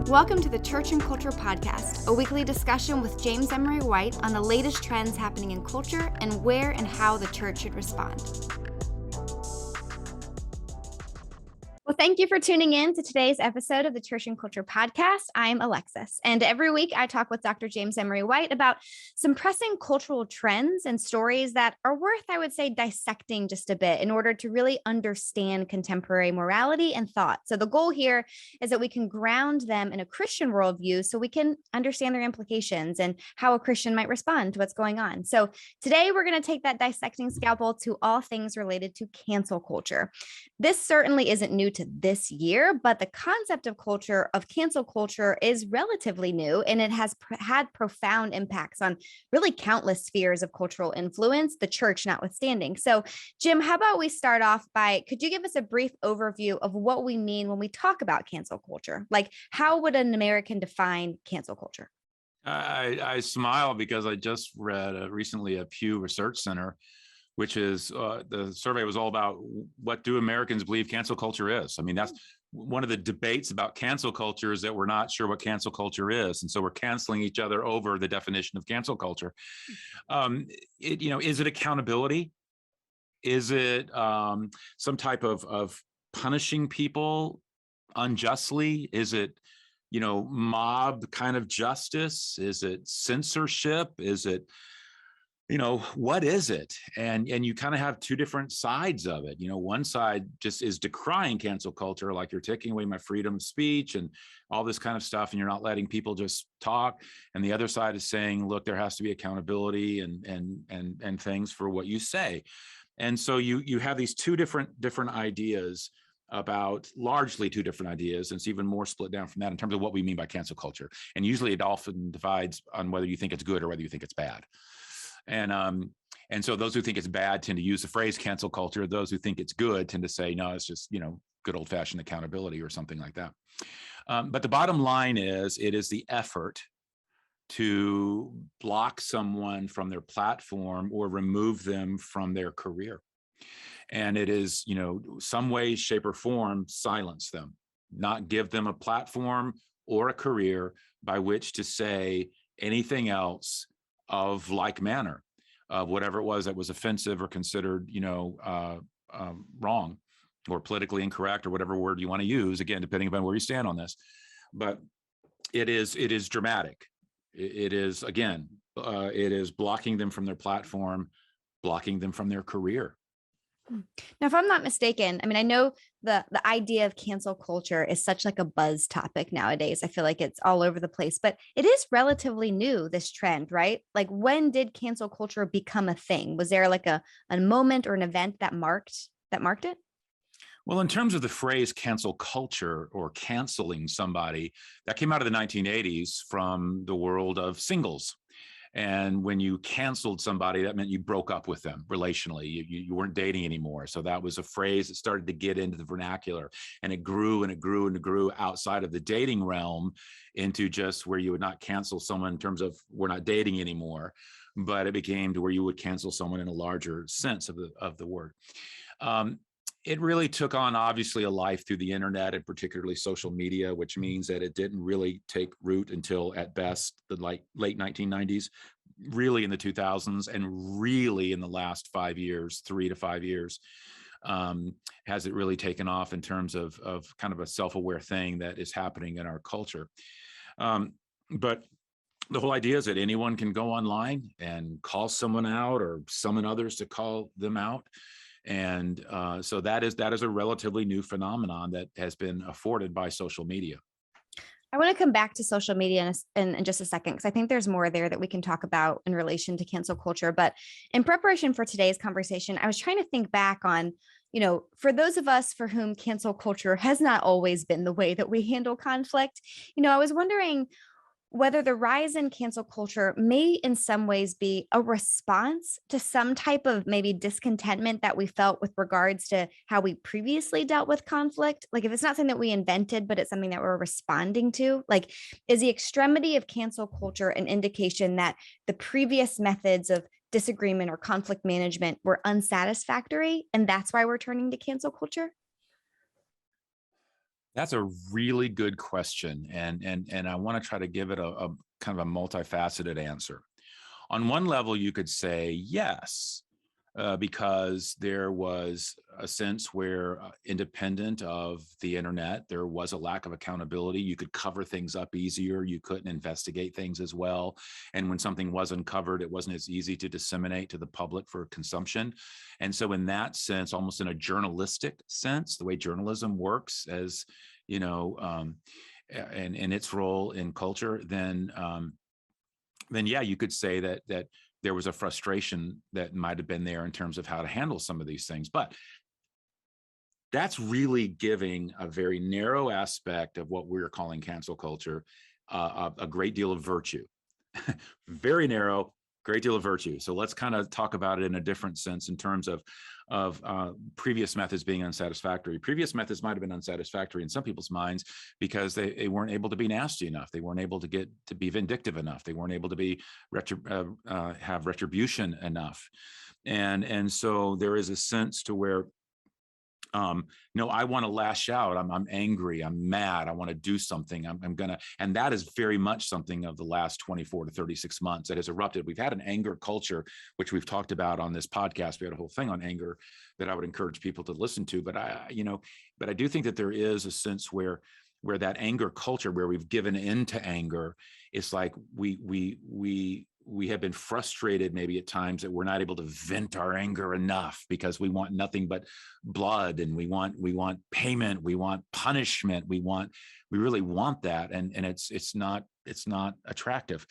Welcome to the Church and Culture Podcast, a weekly discussion with James Emery White on the latest trends happening in culture and where and how the church should respond. Well, thank you for tuning in to today's episode of the Church and Culture Podcast. I'm Alexis, and every week I talk with Dr. James Emery White about some pressing cultural trends and stories that are worth, I would say, dissecting just a bit in order to really understand contemporary morality and thought. So the goal here is that we can ground them in a Christian worldview so we can understand their implications and how a Christian might respond to what's going on. So today we're going to take that dissecting scalpel to all things related to cancel culture. This certainly isn't new to this year, but the concept of cancel culture is relatively new, and it has had profound impacts on really countless spheres of cultural influence, the church notwithstanding. So, Jim, how about we start off by, could you give us a brief overview of what we mean when we talk about cancel culture? Like, how would an American define cancel culture? I smile because I just read recently a Pew Research Center, which is the survey was all about what do Americans believe cancel culture is. I mean, that's one of the debates about cancel culture is that we're not sure what cancel culture is. And so we're canceling each other over the definition of cancel culture. Is it accountability? Is it some type of punishing people unjustly? Is it, mob kind of justice? Is it censorship? Is it, what is it? And you kind of have two different sides of it. One side just is decrying cancel culture, like you're taking away my freedom of speech and all this kind of stuff, and you're not letting people just talk. And the other side is saying, look, there has to be accountability and things for what you say. And so you have these two different ideas about largely two different ideas. And it's even more split down from that in terms of what we mean by cancel culture. And usually it often divides on whether you think it's good or whether you think it's bad. And so those who think it's bad tend to use the phrase cancel culture. Those who think it's good tend to say, no, it's just, good old fashioned accountability or something like that. But the bottom line is, it is the effort to block someone from their platform or remove them from their career. And it is, some way, shape or form, silence them, not give them a platform or a career by which to say anything else of like manner, of whatever it was that was offensive or considered, wrong or politically incorrect or whatever word you want to use, again, depending upon where you stand on this. But it is dramatic. It is, again, it is blocking them from their platform, blocking them from their career. Now, if I'm not mistaken, I know the idea of cancel culture is such like a buzz topic nowadays. I feel like it's all over the place, but it is relatively new, this trend, right? Like, when did cancel culture become a thing? Was there like a moment or an event that marked it? Well, in terms of the phrase cancel culture or canceling somebody, that came out of the 1980s from the world of singles. And when you canceled somebody, that meant you broke up with them relationally. You weren't dating anymore. So that was a phrase that started to get into the vernacular, and it grew and it grew and it grew outside of the dating realm into just where you would not cancel someone in terms of we're not dating anymore, but it became to where you would cancel someone in a larger sense of the word. It really took on, obviously, a life through the internet and particularly social media, which means that it didn't really take root until, at best, the late 1990s, really in the 2000s, and really in the last 5 years, 3 to 5 years, has it really taken off in terms of kind of a self-aware thing that is happening in our culture. But the whole idea is that anyone can go online and call someone out or summon others to call them out. And so that is a relatively new phenomenon that has been afforded by social media. I want to come back to social media in just a second, because I think there's more there that we can talk about in relation to cancel culture. But in preparation for today's conversation, I was trying to think back on, for those of us for whom cancel culture has not always been the way that we handle conflict, I was wondering whether the rise in cancel culture may in some ways be a response to some type of maybe discontentment that we felt with regards to how we previously dealt with conflict. Like, if it's not something that we invented, but it's something that we're responding to, like, is the extremity of cancel culture an indication that the previous methods of disagreement or conflict management were unsatisfactory, and that's why we're turning to cancel culture? That's a really good question, and I want to try to give it a kind of a multifaceted answer. On one level, you could say yes, because there was a sense where, independent of the internet, there was a lack of accountability. You could cover things up easier. You couldn't investigate things as well. And when something was uncovered, it wasn't as easy to disseminate to the public for consumption. And so in that sense, almost in a journalistic sense, the way journalism works as, and its role in culture, then yeah, you could say that there was a frustration that might have been there in terms of how to handle some of these things. But that's really giving a very narrow aspect of what we're calling cancel culture a great deal of virtue. Very narrow, great deal of virtue. So let's kind of talk about it in a different sense in terms of previous methods being unsatisfactory. Previous methods might have been unsatisfactory in some people's minds because they weren't able to be nasty enough. They weren't able to get to be vindictive enough. They weren't able to be have retribution enough. And so there is a sense to where no, I want to lash out. I'm angry. I'm mad. I want to do something. I'm gonna, and that is very much something of the last 24 to 36 months that has erupted. We've had an anger culture, which we've talked about on this podcast. We had a whole thing on anger that I would encourage people to listen to. But I do think that there is a sense where that anger culture, where we've given in to anger, it's like we have been frustrated maybe at times that we're not able to vent our anger enough because we want nothing but blood, and we want payment, we want punishment, we really want that, and it's not attractive.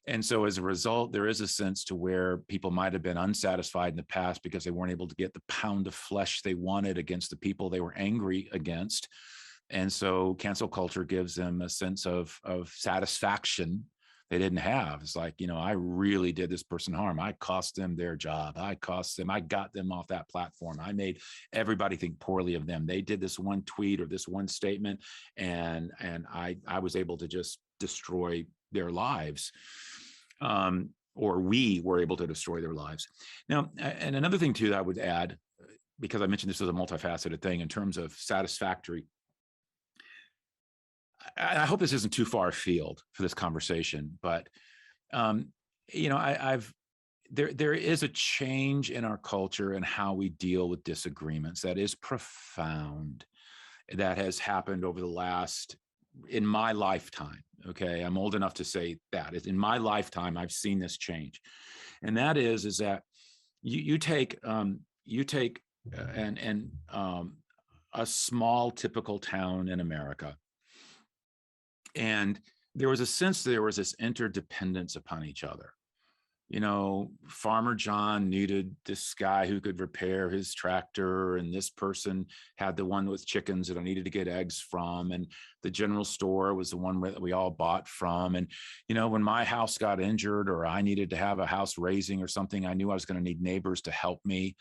And so as a result, there is a sense to where people might have been unsatisfied in the past because they weren't able to get the pound of flesh they wanted against the people they were angry against. And so cancel culture gives them a sense of satisfaction they didn't have. It's like, I really did this person harm. I cost them their job. I got them off that platform. I made everybody think poorly of them. They did this one tweet or this one statement, and I was able to just destroy their lives. Or we were able to destroy their lives. Now, and another thing too that I would add, because I mentioned this as a multifaceted thing in terms of satisfactory, I hope this isn't too far afield for this conversation, but there is a change in our culture and how we deal with disagreements that is profound, that has happened over the last, in my lifetime. Okay, I'm old enough to say that in my lifetime I've seen this change, and that is that you take a small typical town in America. And there was a sense that there was this interdependence upon each other. Farmer John needed this guy who could repair his tractor, and this person had the one with chickens that I needed to get eggs from, and the general store was the one that we all bought from. And when my house got injured or I needed to have a house raising or something, I knew I was going to need neighbors to help me.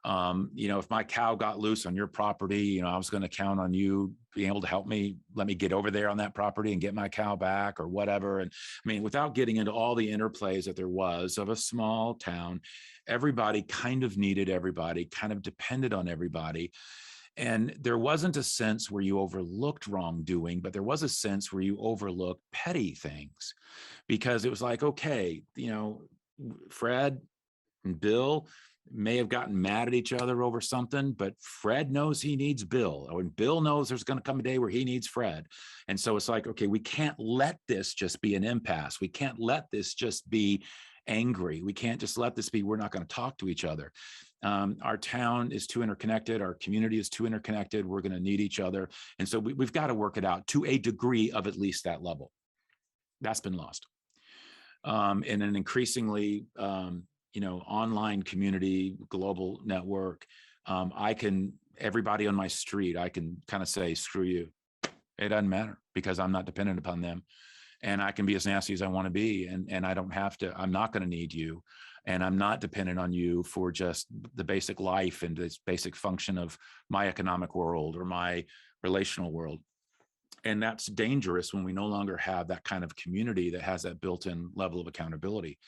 If my cow got loose on your property, I was going to count on you being able to help me, let me get over there on that property and get my cow back or whatever. And without getting into all the interplays that there was of a small town, everybody kind of needed everybody, kind of depended on everybody. And there wasn't a sense where you overlooked wrongdoing, but there was a sense where you overlooked petty things, because it was like, okay, Fred and Bill may have gotten mad at each other over something, but Fred knows he needs Bill, and Bill knows there's going to come a day where he needs Fred. And so it's like, okay, we can't let this just be an impasse. We can't let this just be angry. We can't just let this be, we're not going to talk to each other. Our town is too interconnected. Our community is too interconnected. We're going to need each other. And so we've got to work it out to a degree of at least that level. That's been lost. In an increasingly, online community, global network, everybody on my street, I can kind of say, screw you. It doesn't matter, because I'm not dependent upon them. And I can be as nasty as I want to be. And I don't have to, I'm not going to need you. And I'm not dependent on you for just the basic life and this basic function of my economic world or my relational world. And that's dangerous when we no longer have that kind of community that has that built-in level of accountability.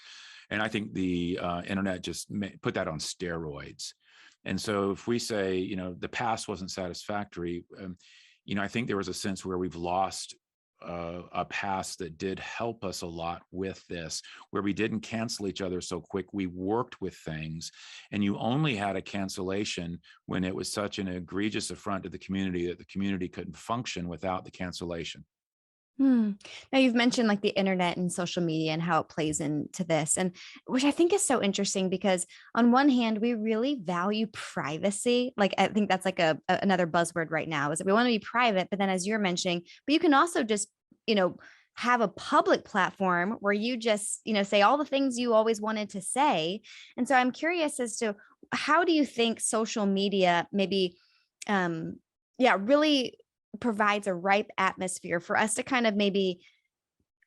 And I think the internet just put that on steroids. And so if we say, the past wasn't satisfactory, I think there was a sense where we've lost a past that did help us a lot with this, where we didn't cancel each other so quick. We worked with things, and you only had a cancellation when it was such an egregious affront to the community that the community couldn't function without the cancellation. Hmm. Now you've mentioned like the internet and social media and how it plays into this, and which I think is so interesting because on one hand, we really value privacy. Like I think that's like another buzzword right now is that we want to be private, but then as you're mentioning, but you can also just, you know, have a public platform where you just, say all the things you always wanted to say. And so I'm curious as to how do you think social media maybe really provides a ripe atmosphere for us to kind of maybe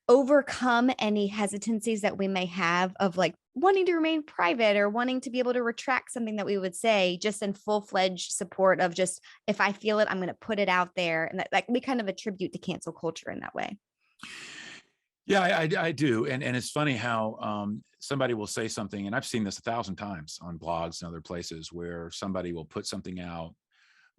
overcome any hesitancies that we may have of like wanting to remain private or wanting to be able to retract something that we would say just in full-fledged support of just if I feel it, I'm going to put it out there. And that like we kind of attribute to cancel culture in that way. Yeah, I do. And it's funny how somebody will say something, and I've seen this 1,000 times on blogs and other places where somebody will put something out,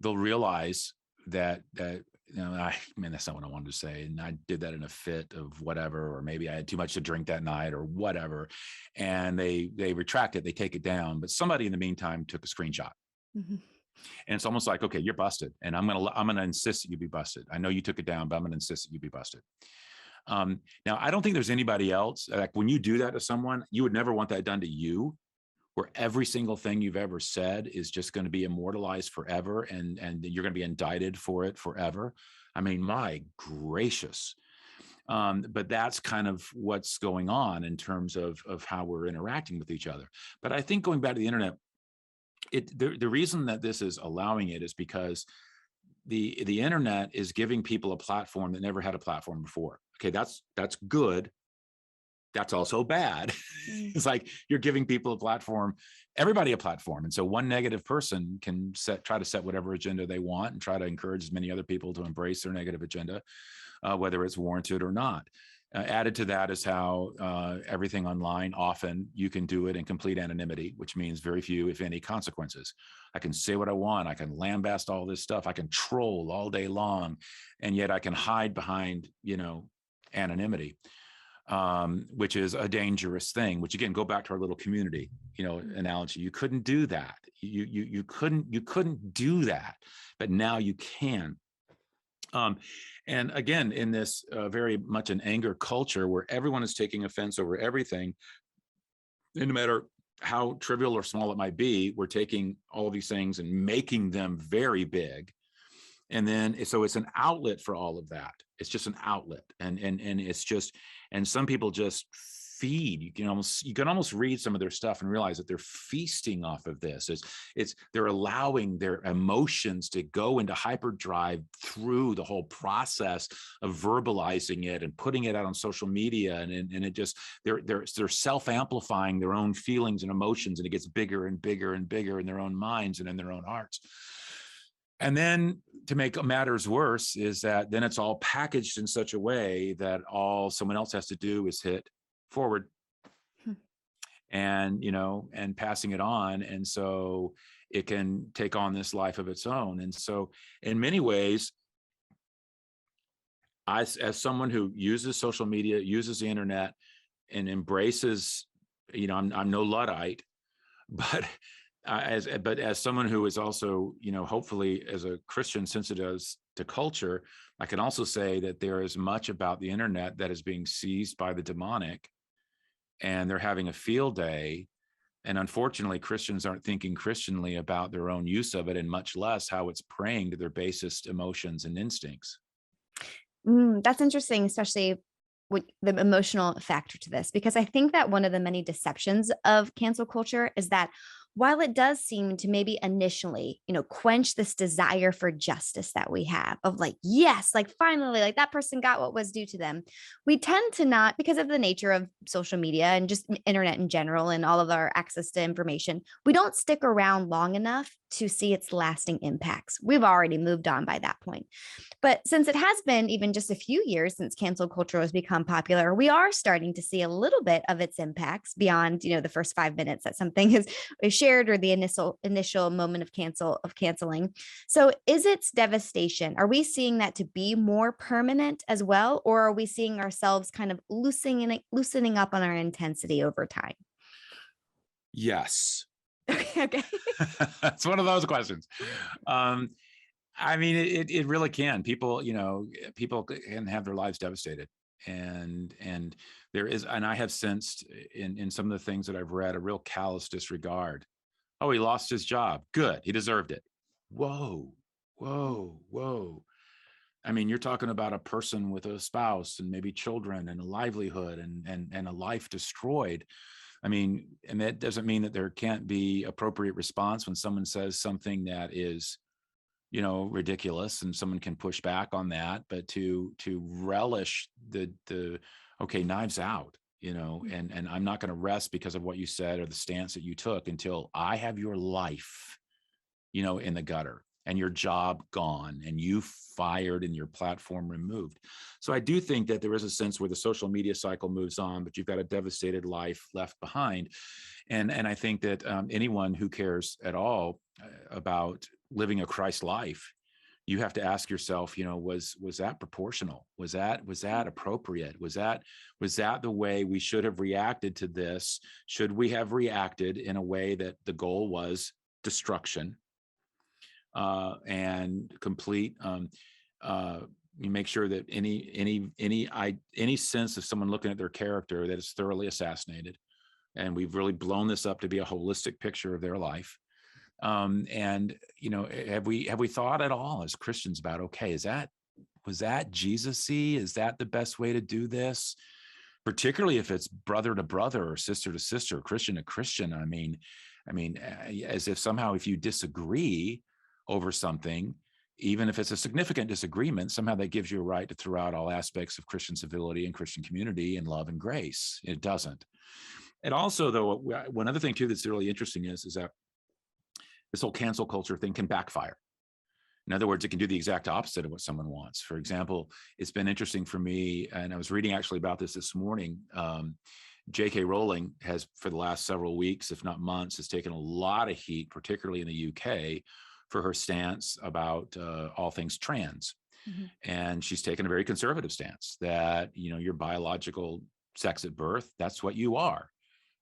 they'll realize that that's not what I wanted to say, and I did that in a fit of whatever, or maybe I had too much to drink that night or whatever, and they retract it, they take it down, but somebody in the meantime took a screenshot. Mhm. And it's almost like, okay, you're busted, and I'm gonna insist that you be busted. I know you took it down, but I'm gonna insist that you be busted. Now, I don't think there's anybody else, like when you do that to someone, you would never want that done to you, where every single thing you've ever said is just going to be immortalized forever, and you're going to be indicted for it forever. I mean, my gracious. But that's kind of what's going on in terms of how we're interacting with each other. But I think going back to the internet, the reason that this is allowing it is because the internet is giving people a platform that never had a platform before. Okay, that's good. That's also bad. Mm. It's like you're giving people a platform, everybody a platform. And so one negative person can try to set whatever agenda they want and try to encourage as many other people to embrace their negative agenda, whether it's warranted or not. Added to that is how everything online, often you can do it in complete anonymity, which means very few, if any, consequences. I can say what I want. I can lambast all this stuff. I can troll all day long, and yet I can hide behind, anonymity. Which is a dangerous thing, which again, go back to our little community, analogy. You couldn't do that. You couldn't do that, but now you can. And again, in this very much an anger culture where everyone is taking offense over everything, and no matter how trivial or small it might be, we're taking all these things and making them very big. And then, so it's an outlet for all of that. It's just an outlet. And it's just, and some people just feed, you can almost read some of their stuff and realize that they're feasting off of this. They're allowing their emotions to go into hyperdrive through the whole process of verbalizing it and putting it out on social media. And it just, they're self-amplifying their own feelings and emotions, and it gets bigger and bigger and bigger in their own minds and in their own hearts. And then to make matters worse is that then it's all packaged in such a way that all someone else has to do is hit forward and, and passing it on. And so it can take on this life of its own. And so in many ways, as someone who uses social media, uses the internet and embraces, I'm no Luddite, but as someone who is also, hopefully as a Christian sensitive to culture, I can also say that there is much about the internet that is being seized by the demonic, and they're having a field day. And unfortunately, Christians aren't thinking Christianly about their own use of it, and much less how it's preying to their basest emotions and instincts. That's interesting, especially with the emotional factor to this, because I think that one of the many deceptions of cancel culture is that while it does seem to maybe initially, quench this desire for justice that we have of like, yes, like finally, like that person got what was due to them. We tend to not, because of the nature of social media and just internet in general and all of our access to information, we don't stick around long enough to see its lasting impacts. We've already moved on by that point. But since it has been even just a few years since cancel culture has become popular, we are starting to see a little bit of its impacts beyond, the first 5 minutes that something is shared, or the initial moment of canceling. So is its devastation, are we seeing that to be more permanent as well? Or are we seeing ourselves kind of loosening up on our intensity over time? Yes. Okay. It's one of those questions. I mean, it really can. People can have their lives devastated. And there is, and I have sensed in some of the things that I've read, a real callous disregard. Oh, he lost his job. Good. He deserved it. Whoa, whoa, whoa. I mean, you're talking about a person with a spouse and maybe children and a livelihood and a life destroyed. I mean, and that doesn't mean that there can't be appropriate response when someone says something that is, ridiculous, and someone can push back on that. But to relish the okay, knives out, and I'm not going to rest because of what you said or the stance that you took until I have your life, in the gutter, and your job gone, and you fired, and your platform removed. So I do think that there is a sense where the social media cycle moves on, but you've got a devastated life left behind. And I think that anyone who cares at all about living a Christ life, you have to ask yourself, was that proportional? Was that appropriate? Was that the way we should have reacted to this? Should we have reacted in a way that the goal was destruction? And complete. You make sure that any sense of someone looking at their character that is thoroughly assassinated, and we've really blown this up to be a holistic picture of their life. And have we thought at all as Christians about, okay, was that Jesus-y? Is that the best way to do this? Particularly if it's brother to brother or sister to sister, Christian to Christian. I mean, as if somehow if you disagree over something, even if it's a significant disagreement, somehow that gives you a right to throw out all aspects of Christian civility and Christian community and love and grace. It doesn't. And also, though, one other thing too that's really interesting is that this whole cancel culture thing can backfire. In other words, it can do the exact opposite of what someone wants. For example, it's been interesting for me, and I was reading actually about this morning. J.K. Rowling has, for the last several weeks, if not months, has taken a lot of heat, particularly in the UK, for her stance about all things trans. Mm-hmm. And she's taken a very conservative stance that, your biological sex at birth, that's what you are.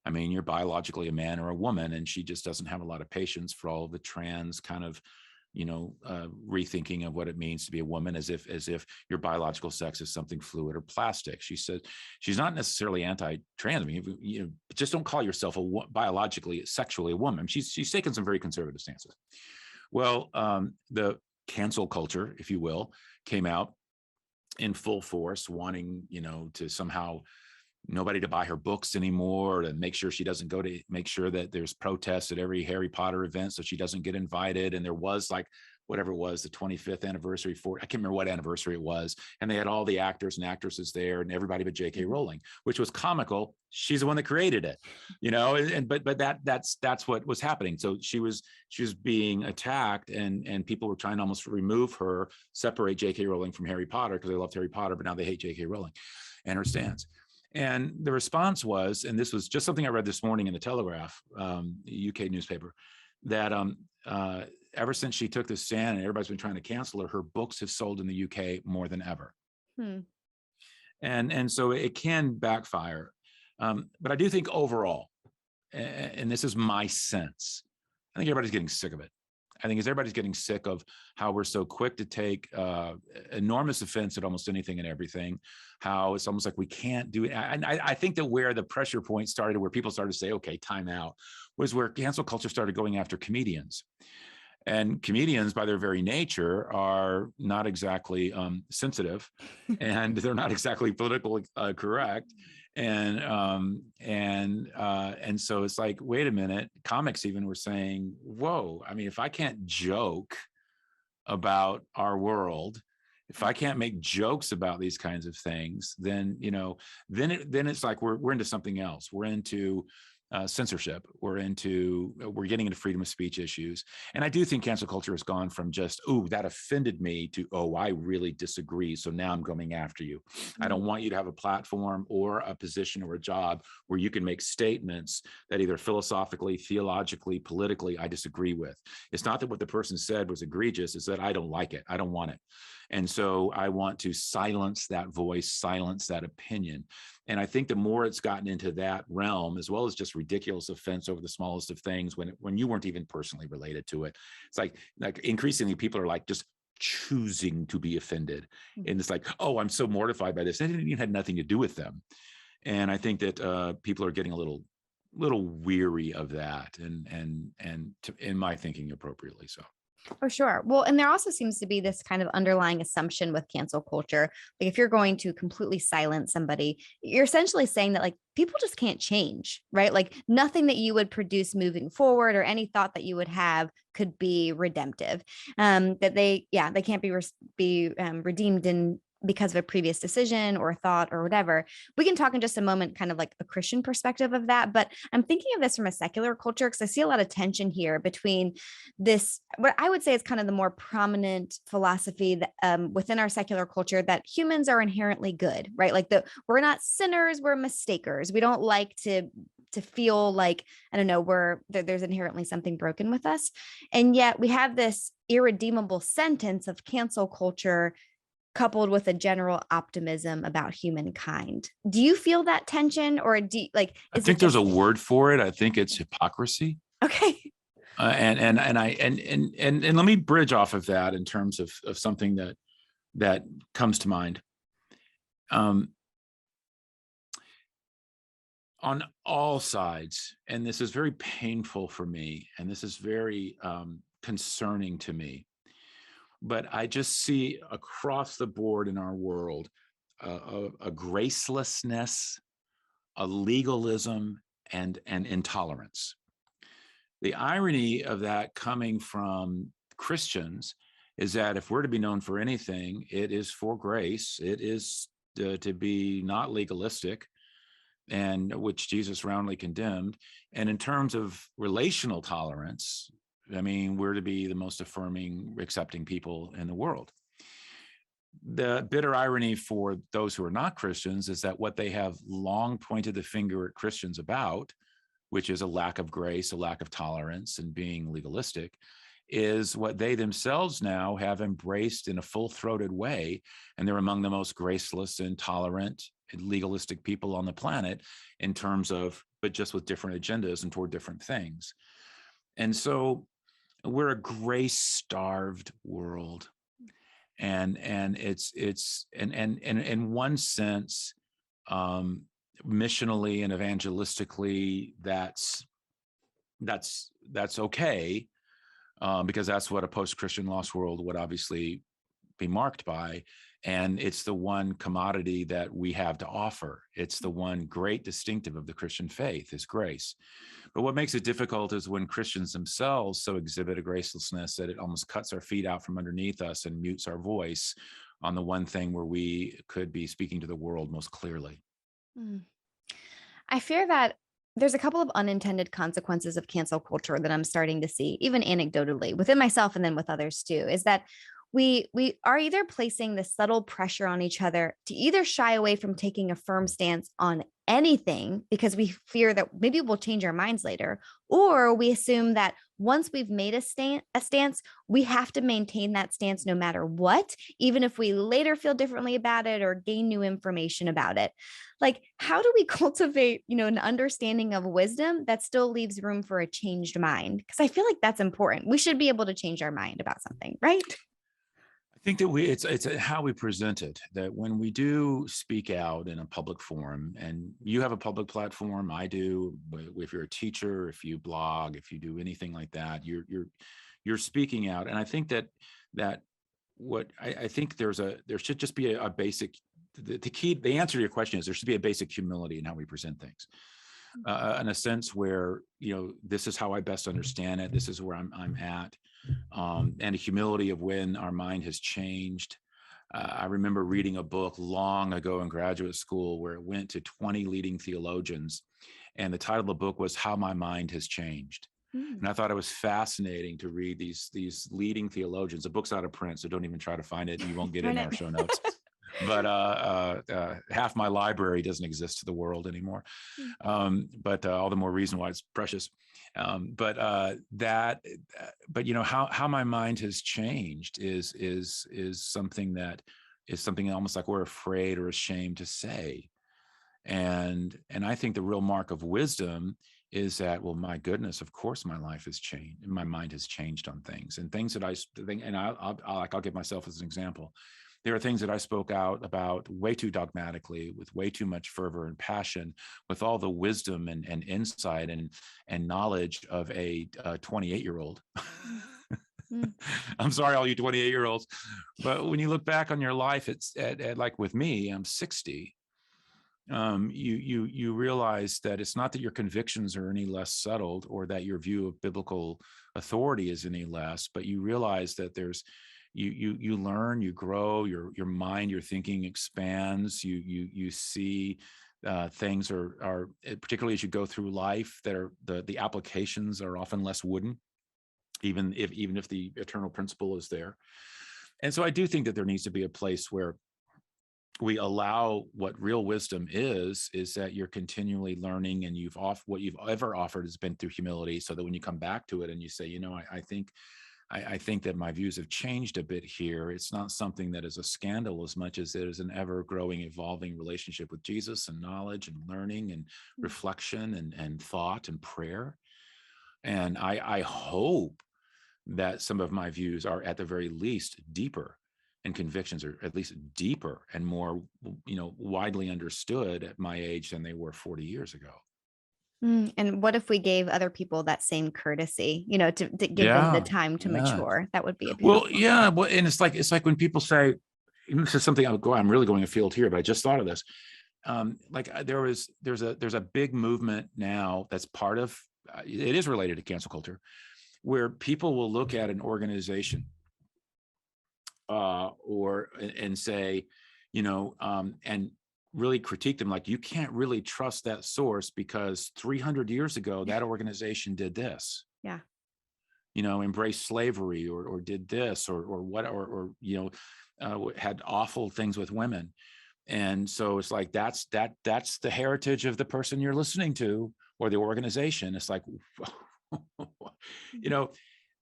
I mean, you're biologically a man or a woman, and she just doesn't have a lot of patience for all of the trans kind of, rethinking of what it means to be a woman, as if your biological sex is something fluid or plastic. She said she's not necessarily anti-trans. I mean, just don't call yourself biologically, sexually a woman. She's taken some very conservative stances. Well, the cancel culture, if you will, came out in full force, wanting, to somehow nobody to buy her books anymore, to make sure she doesn't go, to make sure that there's protests at every Harry Potter event so she doesn't get invited. And there was whatever it was, the 25th anniversary I can't remember what anniversary it was. And they had all the actors and actresses there and everybody but J.K. Rowling, which was comical. She's the one that created it, but that's what was happening. So she was being attacked, and people were trying to almost remove her, separate J.K. Rowling from Harry Potter because they loved Harry Potter, but now they hate J.K. Rowling and her stance. And the response was, and this was just something I read this morning in the Telegraph, UK newspaper, that ever since she took this stand and everybody's been trying to cancel her books have sold in the UK more than ever. And so it can backfire. But I do think overall, and this is my sense, I think everybody's getting sick of it. I think everybody's getting sick of how we're so quick to take enormous offense at almost anything and everything, how it's almost like we can't do it. And I think that where the pressure point started, where people started to say, okay, time out, was where cancel culture started going after comedians. And comedians, by their very nature, are not exactly sensitive, and they're not exactly politically correct. And so it's like, wait a minute, comics even were saying, whoa, I mean, if I can't joke about our world, if I can't make jokes about these kinds of things, then, then it's like we're into something else. We're into censorship. We're getting into freedom of speech issues. And I do think cancel culture has gone from just, oh, that offended me, to, oh, I really disagree, so now I'm going after you. I don't want you to have a platform or a position or a job where you can make statements that either philosophically, theologically, politically, I disagree with. It's not that what the person said was egregious, it's that I don't like it. I don't want it. And so I want to silence that voice, silence that opinion. And I think the more it's gotten into that realm, as well as just ridiculous offense over the smallest of things, when you weren't even personally related to it, it's like increasingly people are like just choosing to be offended. And it's like, oh, I'm so mortified by this. It even had nothing to do with them. And I think that people are getting a little weary of that, and in my thinking, appropriately so. For sure. Well, and there also seems to be this kind of underlying assumption with cancel culture. Like if you're going to completely silence somebody, you're essentially saying that like people just can't change, right? Like nothing that you would produce moving forward or any thought that you would have could be redemptive. That they can't be redeemed in because of a previous decision or thought or whatever. We can talk in just a moment, kind of like a Christian perspective of that. But I'm thinking of this from a secular culture because I see a lot of tension here between this, what I would say is kind of the more prominent philosophy that, within our secular culture, that humans are inherently good, right? Like we're not sinners, we're mistakers. We don't like to feel like, I don't know, there's inherently something broken with us. And yet we have this irredeemable sentence of cancel culture coupled with a general optimism about humankind. Do you feel that tension, or I think there's a word for it. I think it's hypocrisy. Okay. And let me bridge off of that in terms of something that comes to mind. On all sides, and this is very painful for me, and this is very concerning to me, but I just see across the board in our world a gracelessness, a legalism, and intolerance. The irony of that coming from Christians is that if we're to be known for anything, it is for grace. It is to be not legalistic, and which Jesus roundly condemned. And in terms of relational tolerance, I mean, we're to be the most affirming, accepting people in the world. The bitter irony for those who are not Christians is that what they have long pointed the finger at Christians about, which is a lack of grace, a lack of tolerance, and being legalistic, is what they themselves now have embraced in a full-throated way. And they're among the most graceless, intolerant, and legalistic people on the planet in terms of, but just with different agendas and toward different things. And so we're a grace-starved world, and it's in one sense, missionally and evangelistically, that's okay, because that's what a post-Christian lost world would obviously be marked by. And it's the one commodity that we have to offer. It's the one great distinctive of the Christian faith is grace. But what makes it difficult is when Christians themselves so exhibit a gracelessness that it almost cuts our feet out from underneath us and mutes our voice on the one thing where we could be speaking to the world most clearly. I fear that there's a couple of unintended consequences of cancel culture that I'm starting to see, even anecdotally, within myself and then with others too, is that we are either placing this subtle pressure on each other to either shy away from taking a firm stance on anything because we fear that maybe we'll change our minds later, or we assume that once we've made a stance, we have to maintain that stance no matter what, even if we later feel differently about it or gain new information about it. Like, how do we cultivate, an understanding of wisdom that still leaves room for a changed mind? Because I feel like that's important. We should be able to change our mind about something, right? I think that it's how we present it, that when we do speak out in a public forum, and you have a public platform, I do, if you're a teacher, if you blog, if you do anything like that, you're speaking out. And I think that what I think there should just be a basic, the answer to your question is there should be a basic humility in how we present things. In a sense where, this is how I best understand it. This is where I'm at. And a humility of when our mind has changed. I remember reading a book long ago in graduate school where it went to 20 leading theologians And the title of the book was How My Mind Has Changed. And I thought it was fascinating to read these leading theologians. The book's out of print, so don't even try to find it. You won't get it in our show notes. But half my library doesn't exist to the world anymore. But all the more reason why it's precious. But how my mind has changed is something that is something almost like we're afraid or ashamed to say. And I think the real mark of wisdom is that, well, my goodness, of course my life has changed. My mind has changed on things and things that I think, and I'll give myself as an example. There are things that I spoke out about way too dogmatically, with way too much fervor and passion, with all the wisdom and insight and knowledge of a 28-year-old. I'm sorry, all you 28-year-olds, but when you look back on your life, it's like with me, I'm 60. You realize that it's not that your convictions are any less settled or that your view of biblical authority is any less, but you realize that you learn, you grow, your mind, your thinking expands. You see things are particularly as you go through life, that are the applications are often less wooden, even if the eternal principle is there. And so I do think that there needs to be a place where we allow what real wisdom is that you're continually learning, and what you've ever offered has been through humility, so that when you come back to it and you say, I think that my views have changed a bit here. It's not something that is a scandal as much as it is an ever-growing, evolving relationship with Jesus, and knowledge and learning and reflection and thought and prayer. And I hope that some of my views are at the very least deeper, and convictions are at least deeper and more, widely understood at my age than they were 40 years ago. And what if we gave other people that same courtesy, to give them the time to mature? That would be a beautiful thing. Well, and it's like when people say, this is something I'm really going afield here, but I just thought of this. There's a big movement now that's part of, it is related to cancel culture, where people will look at an organization and say, and really critique them, like, you can't really trust that source because 300 years ago that organization did this. Yeah. Embraced slavery or did this or had awful things with women. And so it's like that's the heritage of the person you're listening to or the organization. It's like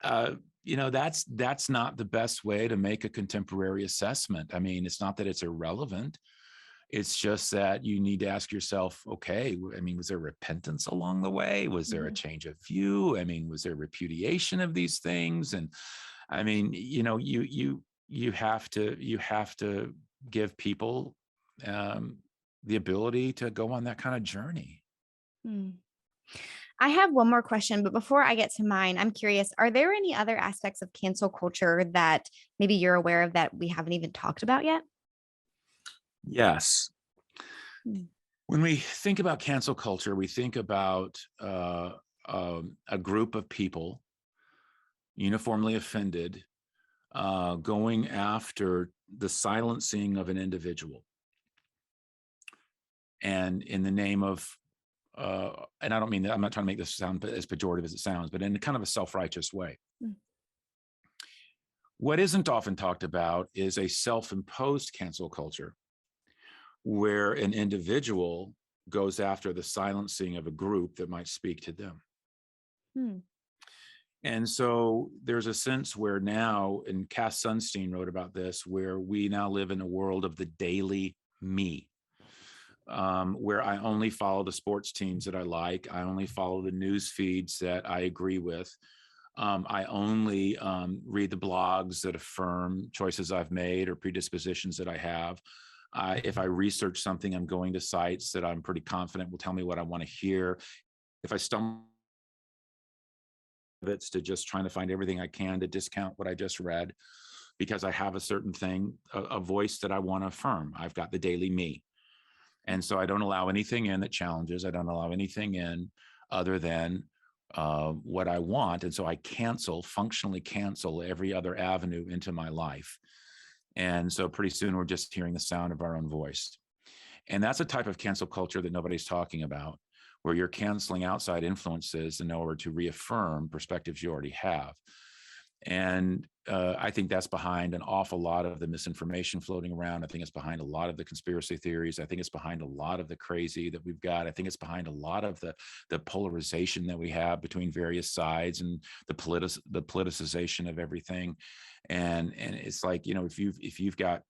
that's not the best way to make a contemporary assessment. I mean, it's not that it's irrelevant. It's just that you need to ask yourself, okay, I mean, was there repentance along the way? Was there a change of view? I mean, was there repudiation of these things? And I mean, you have to give people the ability to go on that kind of journey. I have one more question, but before I get to mine, I'm curious, are there any other aspects of cancel culture that maybe you're aware of that we haven't even talked about yet? Yes. When we think about cancel culture, we think about a group of people uniformly offended going after the silencing of an individual. And in the name of, and I don't mean that, I'm not trying to make this sound as pejorative as it sounds, but in kind of a self-righteous way. What isn't often talked about is a self-imposed cancel culture, where an individual goes after the silencing of a group that might speak to them. And so there's a sense where now, and Cass Sunstein wrote about this, where we now live in a world of the daily me, where I only follow the sports teams that I like. I only follow the news feeds that I agree with. I only read the blogs that affirm choices I've made or predispositions that I have. If I research something, I'm going to sites that I'm pretty confident will tell me what I want to hear. If I stumble, it's to just trying to find everything I can to discount what I just read, because I have a certain thing, a voice that I want to affirm. I've got the daily me. And so I don't allow anything in that challenges. I don't allow anything in other than what I want. And so I functionally cancel every other avenue into my life. And so pretty soon we're just hearing the sound of our own voice. And that's a type of cancel culture that nobody's talking about, where you're canceling outside influences in order to reaffirm perspectives you already have. And I think that's behind an awful lot of the misinformation floating around. I think it's behind a lot of the conspiracy theories. I think it's behind a lot of the crazy that we've got. I think it's behind a lot of the polarization that we have between various sides, and the politicization of everything. And it's like, if you've got,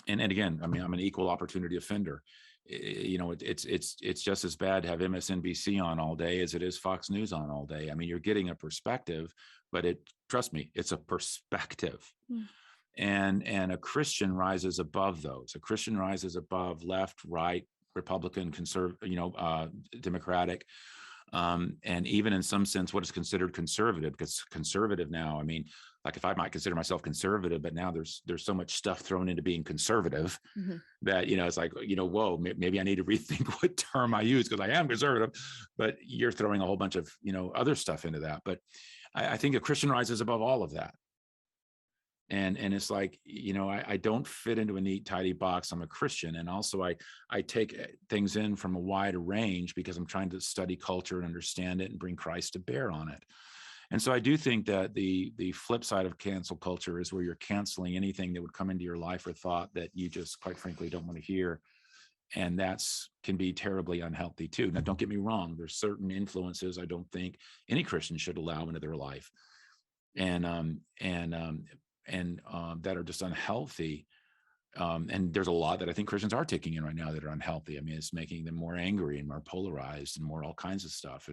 and again, I mean, I'm an equal opportunity offender. It's just as bad to have MSNBC on all day as it is Fox News on all day. I mean, you're getting a perspective, but trust me, it's a perspective. Mm. And a Christian rises above those. A Christian rises above left, right, Republican, Democratic, and even in some sense, what is considered conservative, because conservative now, I mean, like if I might consider myself conservative, but now there's so much stuff thrown into being conservative that, it's like, whoa, maybe I need to rethink what term I use, because I am conservative, but you're throwing a whole bunch of, other stuff into that. But I think a Christian rises above all of that. And it's like, I don't fit into a neat, tidy box. I'm a Christian. And also I take things in from a wider range, because I'm trying to study culture and understand it and bring Christ to bear on it. And so I do think that the flip side of cancel culture is where you're canceling anything that would come into your life or thought that you just, quite frankly, don't want to hear. And can be terribly unhealthy too. Now, don't get me wrong. There's certain influences I don't think any Christian should allow into their life. And that are just unhealthy. And there's a lot that I think Christians are taking in right now that are unhealthy. I mean, it's making them more angry and more polarized and more all kinds of stuff,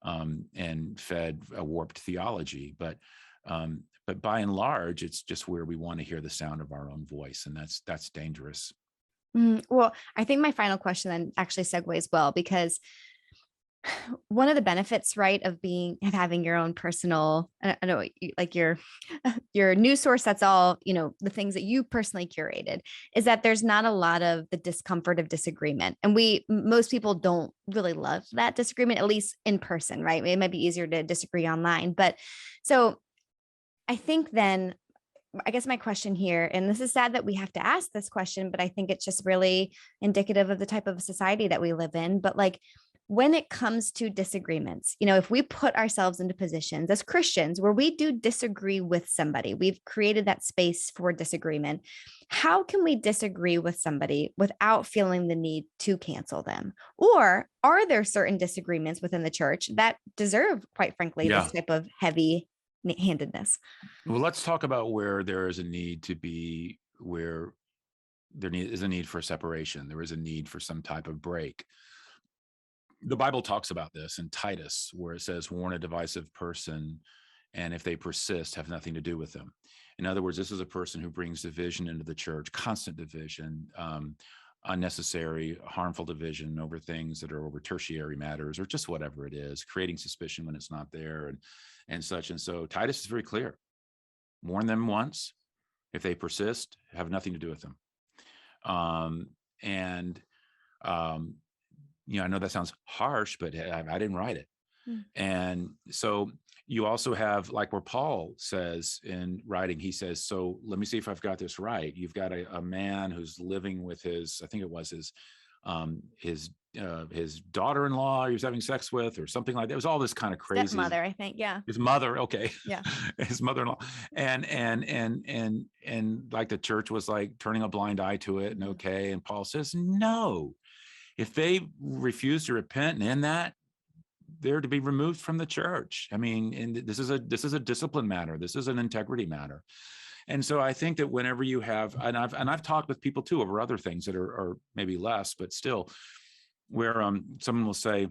and fed a warped theology. But by and large, it's just where we want to hear the sound of our own voice, and that's dangerous. Well, I think my final question then actually segues well, because one of the benefits, right, of having your own personal, I know, like your news source, that's all, the things that you personally curated, is that there's not a lot of the discomfort of disagreement. And most people don't really love that disagreement, at least in person, right? It might be easier to disagree online. But so I think then, I guess my question here, and this is sad that we have to ask this question, but I think it's just really indicative of the type of society that we live in. But like, when it comes to disagreements, if we put ourselves into positions as Christians where we do disagree with somebody, we've created that space for disagreement. How can we disagree with somebody without feeling the need to cancel them? Or are there certain disagreements within the church that deserve, quite frankly, this type of heavy-handedness? Well, let's talk about where there is a need for separation. There is a need for some type of break. The Bible talks about this in Titus, where it says, warn a divisive person, and if they persist, have nothing to do with them. In other words, this is a person who brings division into the church, constant division, unnecessary, harmful division over things that are over tertiary matters, or just whatever it is, creating suspicion when it's not there, and such. And so Titus is very clear. Warn them once. If they persist, have nothing to do with them. I know that sounds harsh, but I didn't write it. And so you also have, like where Paul says in writing, he says, so let me see if I've got this right. You've got a man who's living with his daughter-in-law he was having sex with, or something like that. It was all this kind of crazy. Stepmother, I think. Yeah. His mother. Okay. Yeah. His mother-in-law. And like the church was like turning a blind eye to it. And okay. And Paul says, no, if they refuse to repent and end that, they're to be removed from the church. I mean, and this is a discipline matter. This is an integrity matter. And so I think that whenever you have, and I've talked with people too over other things that are maybe less, but still, where someone will say,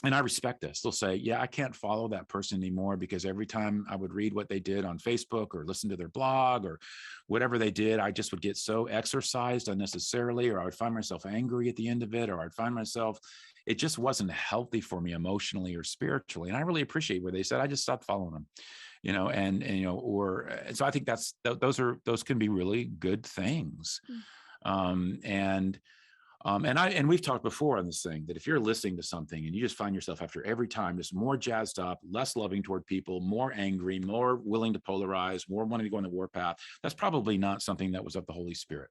and I respect this, they'll say, yeah, I can't follow that person anymore because every time I would read what they did on Facebook or listen to their blog or whatever they did, I just would get so exercised unnecessarily, or I would find myself angry at the end of it, or I'd find myself, it just wasn't healthy for me emotionally or spiritually. And I really appreciate where they said, I just stopped following them, so I think those can be really good things. And we've talked before on this thing that if you're listening to something and you just find yourself after every time just more jazzed up, less loving toward people, more angry, more willing to polarize, more wanting to go on the warpath, that's probably not something that was of the Holy Spirit.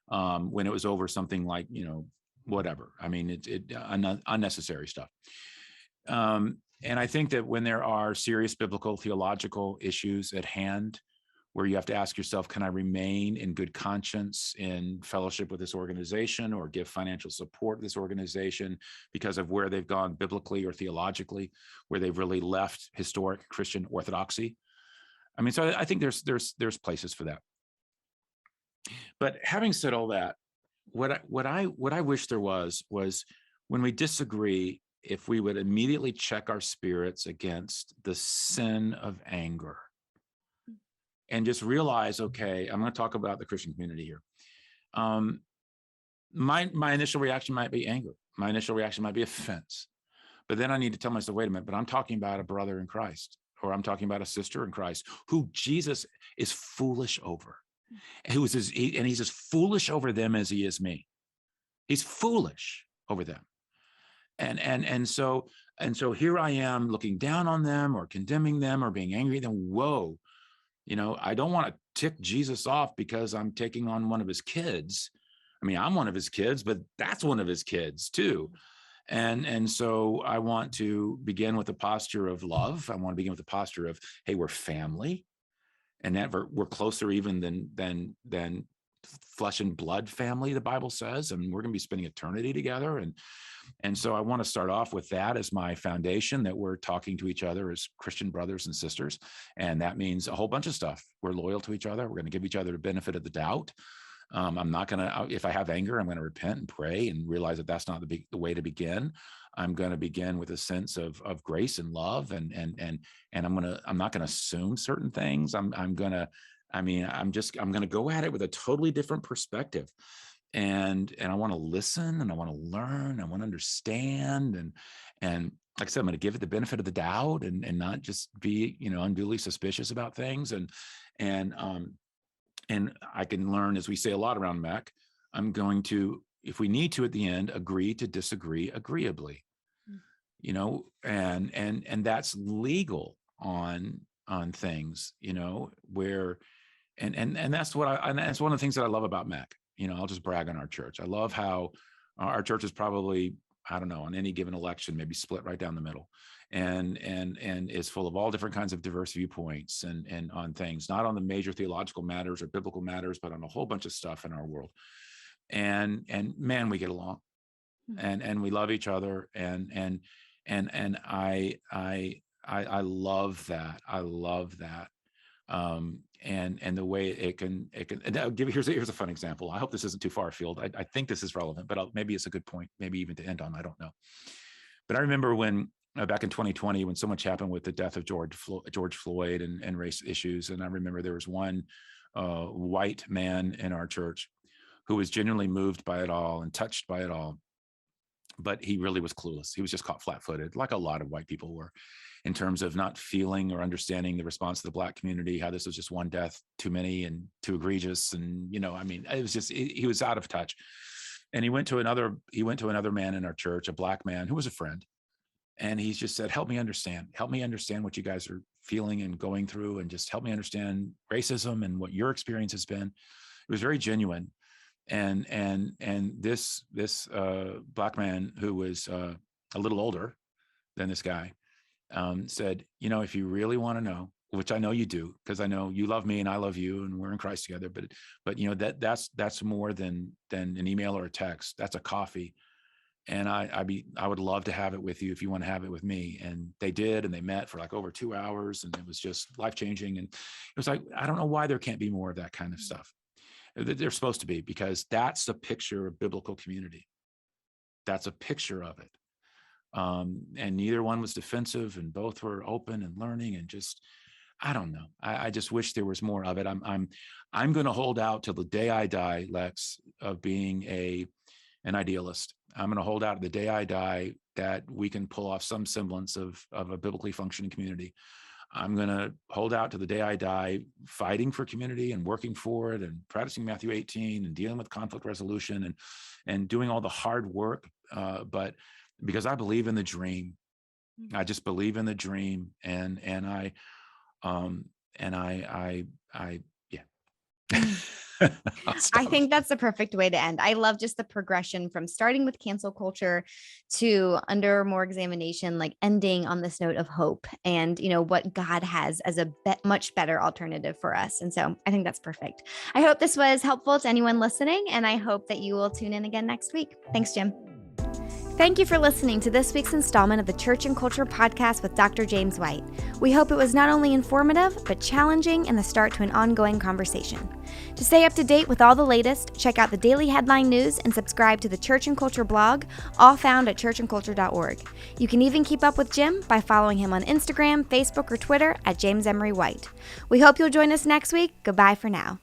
When it was over something like, whatever. I mean, unnecessary stuff. And I think that when there are serious biblical theological issues at hand, where you have to ask yourself, can I remain in good conscience in fellowship with this organization or give financial support to this organization because of where they've gone biblically or theologically, where they've really left historic Christian orthodoxy? I mean, so I think there's places for that. But having said all that, what I wish there was when we disagree, if we would immediately check our spirits against the sin of anger and just realize, okay, I'm going to talk about the Christian community here. My initial reaction might be anger. My initial reaction might be offense. But then I need to tell myself, wait a minute, but I'm talking about a brother in Christ, or I'm talking about a sister in Christ who Jesus is foolish over. And he's as foolish over them as he is me. He's foolish over them. And so here I am looking down on them or condemning them or being angry at them. Whoa, I don't want to tick Jesus off because I'm taking on one of his kids. I mean, I'm one of his kids, but that's one of his kids too. And so I want to begin with a posture of love. I want to begin with a posture of, hey, we're family, and that we're closer even than flesh and blood family, the Bible says, and we're going to be spending eternity together. And so I want to start off with that as my foundation, that we're talking to each other as Christian brothers and sisters. And that means a whole bunch of stuff. We're loyal to each other. We're going to give each other the benefit of the doubt. I'm not going to, if I have anger, I'm going to repent and pray and realize that that's not the way to begin. I'm going to begin with a sense of grace and love. And I'm not going to assume certain things. I'm going to go at it with a totally different perspective. And I want to listen, and I want to learn, I want to understand. And like I said, I'm going to give it the benefit of the doubt and not just be, unduly suspicious about things. And I can learn, as we say a lot around MEC, I'm going to, if we need to at the end, agree to disagree agreeably, and that's legal on things, where, and that's and that's one of the things that I love about MEC. I'll just brag on our church. I love how our church is probably, I don't know, on any given election, maybe split right down the middle, and is full of all different kinds of diverse viewpoints and on things, not on the major theological matters or biblical matters, but on a whole bunch of stuff in our world. And man, we get along, and we love each other, and I love that. I love that. And the way it can, and I'll give you, here's a fun example. I hope this isn't too far afield. I think this is relevant, but maybe it's a good point, maybe even to end on, I don't know. But I remember when, back in 2020, when so much happened with the death of George Floyd and race issues. And I remember there was one white man in our church who was genuinely moved by it all and touched by it all. But he really was clueless. He was just caught flat-footed, like a lot of white people were, in terms of not feeling or understanding the response of the Black community, how this was just one death too many and too egregious. And, it was just, he was out of touch. And he went to another man in our church, a Black man who was a friend. And he just said, help me understand what you guys are feeling and going through, and just help me understand racism and what your experience has been. It was very genuine. And this Black man, who was a little older than this guy, said, if you really want to know, which I know you do, because I know you love me and I love you and we're in Christ together, but that's more than an email or a text. That's a coffee. And I would love to have it with you if you want to have it with me. And they did, and they met for like over 2 hours, and it was just life-changing. And it was like, I don't know why there can't be more of that kind of stuff. They're supposed to be, because that's a picture of biblical community. That's a picture of it. And neither one was defensive, and both were open and learning, and just, I don't know. I just wish there was more of it. I'm going to hold out till the day I die, Lex, of being an idealist. I'm going to hold out to the day I die that we can pull off some semblance of a biblically functioning community. I'm going to hold out to the day I die, fighting for community and working for it, and practicing Matthew 18 and dealing with conflict resolution and doing all the hard work. But because I believe in the dream, I just believe in the dream. Yeah. I think that's the perfect way to end. I love just the progression from starting with cancel culture to under more examination, like ending on this note of hope and, what God has as a much better alternative for us. And so I think that's perfect. I hope this was helpful to anyone listening, and I hope that you will tune in again next week. Thanks, Jim. Thank you for listening to this week's installment of the Church and Culture Podcast with Dr. James White. We hope it was not only informative, but challenging and the start to an ongoing conversation. To stay up to date with all the latest, check out the daily headline news and subscribe to the Church and Culture blog, all found at churchandculture.org. You can even keep up with Jim by following him on Instagram, Facebook, or Twitter at James Emery White. We hope you'll join us next week. Goodbye for now.